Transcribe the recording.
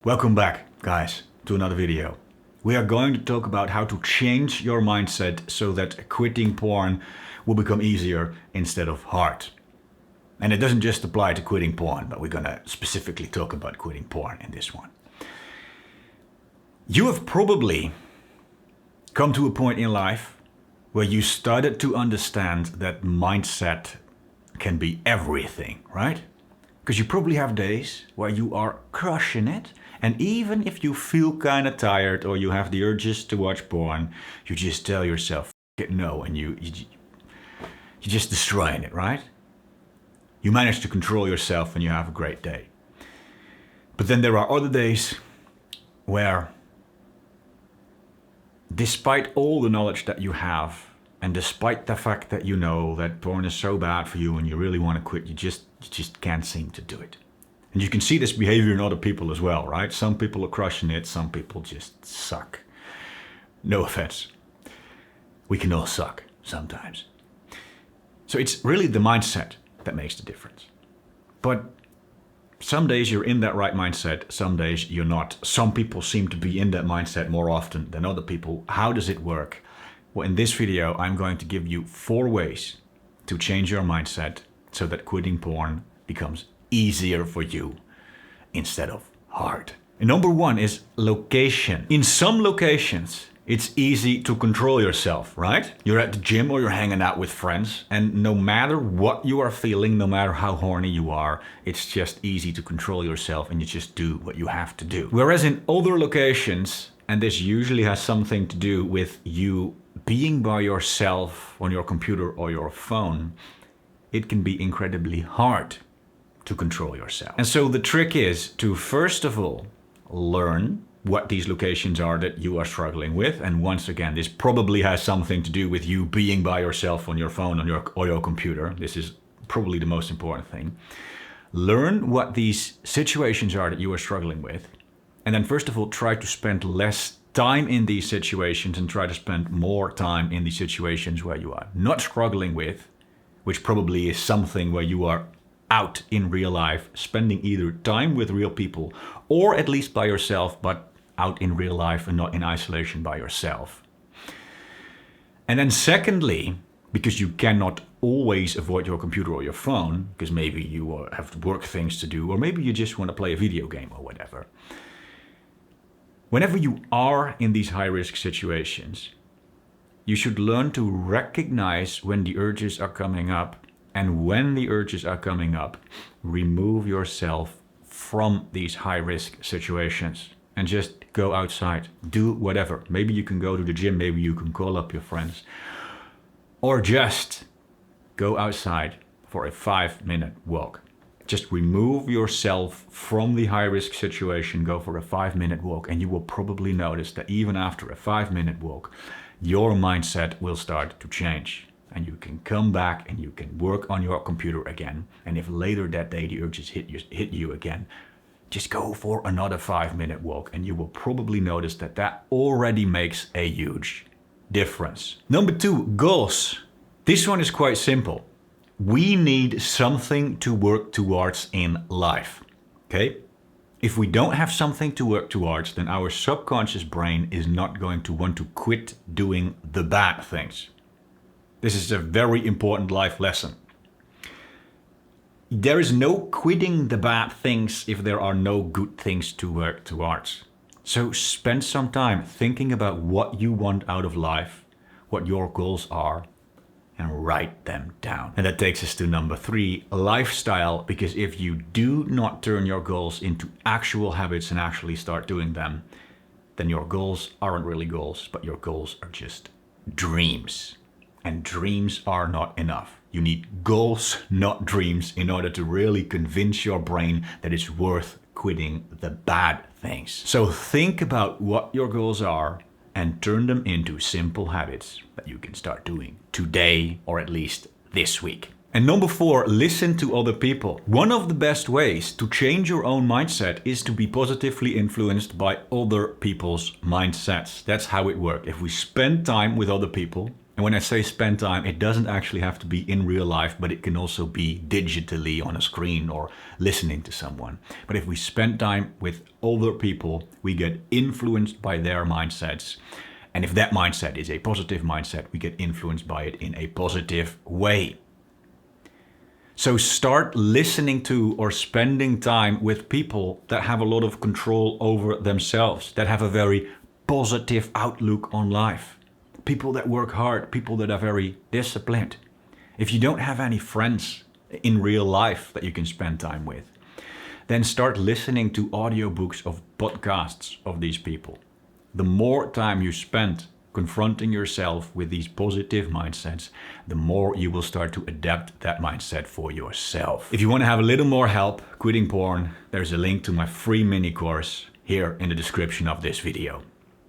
Welcome back, guys, to another video. We are going to talk about how to change your mindset so that quitting porn will become easier instead of hard. And it doesn't just apply to quitting porn, but we're gonna specifically talk about quitting porn in this one. You have probably come to a point in life where you started to understand that mindset can be everything, right? Because you probably have days where you are crushing it, and even if you feel kind of tired or you have the urges to watch porn, you just tell yourself, "F it, no," and you're just destroying it, right? You manage to control yourself and you have a great day. But then there are other days where, despite all the knowledge that you have, and despite the fact that you know that porn is so bad for you and you really want to quit, you just can't seem to do it. And you can see this behavior in other people as well, right? Some people are crushing it, some people just suck. No offense. We can all suck sometimes. So it's really the mindset that makes the difference. But some days you're in that right mindset, some days you're not. Some people seem to be in that mindset more often than other people. How does it work? Well, in this video, I'm going to give you 4 ways to change your mindset so that quitting porn becomes easier for you instead of hard. And number 1 is location. In some locations, it's easy to control yourself, right? You're at the gym or you're hanging out with friends, and no matter what you are feeling, no matter how horny you are, it's just easy to control yourself and you just do what you have to do. Whereas in other locations, and this usually has something to do with you being by yourself on your computer or your phone, it can be incredibly hard to control yourself. And so the trick is to, first of all, learn what these locations are that you are struggling with. And once again, this probably has something to do with you being by yourself on your phone or your computer. This is probably the most important thing. Learn what these situations are that you are struggling with. And then first of all, try to spend less time in these situations and try to spend more time in the situations where you are not struggling with, which probably is something where you are out in real life, spending either time with real people or at least by yourself, but out in real life and not in isolation by yourself. And then secondly, because you cannot always avoid your computer or your phone, because maybe you have work things to do, or maybe you just want to play a video game or whatever. Whenever you are in these high-risk situations, you should learn to recognize when the urges are coming up, and when the urges are coming up, remove yourself from these high-risk situations and just go outside, do whatever. Maybe you can go to the gym, maybe you can call up your friends, or just go outside for a 5-minute walk. Just remove yourself from the high-risk situation, go for a 5-minute walk, and you will probably notice that even after a 5-minute walk, your mindset will start to change. And you can come back and you can work on your computer again. And if later that day the urges hit you again, just go for another 5-minute walk, and you will probably notice that that already makes a huge difference. Number 2, goals. This one is quite simple. We need something to work towards in life, okay? If we don't have something to work towards, then our subconscious brain is not going to want to quit doing the bad things. This is a very important life lesson. There is no quitting the bad things if there are no good things to work towards. So spend some time thinking about what you want out of life, what your goals are, and write them down. And that takes us to number 3, lifestyle, because if you do not turn your goals into actual habits and actually start doing them, then your goals aren't really goals, but your goals are just dreams. And dreams are not enough. You need goals, not dreams, in order to really convince your brain that it's worth quitting the bad things. So think about what your goals are and turn them into simple habits that you can start doing today, or at least this week. And number 4, listen to other people. One of the best ways to change your own mindset is to be positively influenced by other people's mindsets. That's how it works. If we spend time with other people And when I say spend time, it doesn't actually have to be in real life, but it can also be digitally on a screen or listening to someone. But if we spend time with older people, we get influenced by their mindsets. And if that mindset is a positive mindset, we get influenced by it in a positive way. So start listening to or spending time with people that have a lot of control over themselves, that have a very positive outlook on life. People that work hard, people that are very disciplined. If you don't have any friends in real life that you can spend time with, then start listening to audiobooks of podcasts of these people. The more time you spend confronting yourself with these positive mindsets, the more you will start to adapt that mindset for yourself. If you want to have a little more help quitting porn, there's a link to my free mini course here in the description of this video.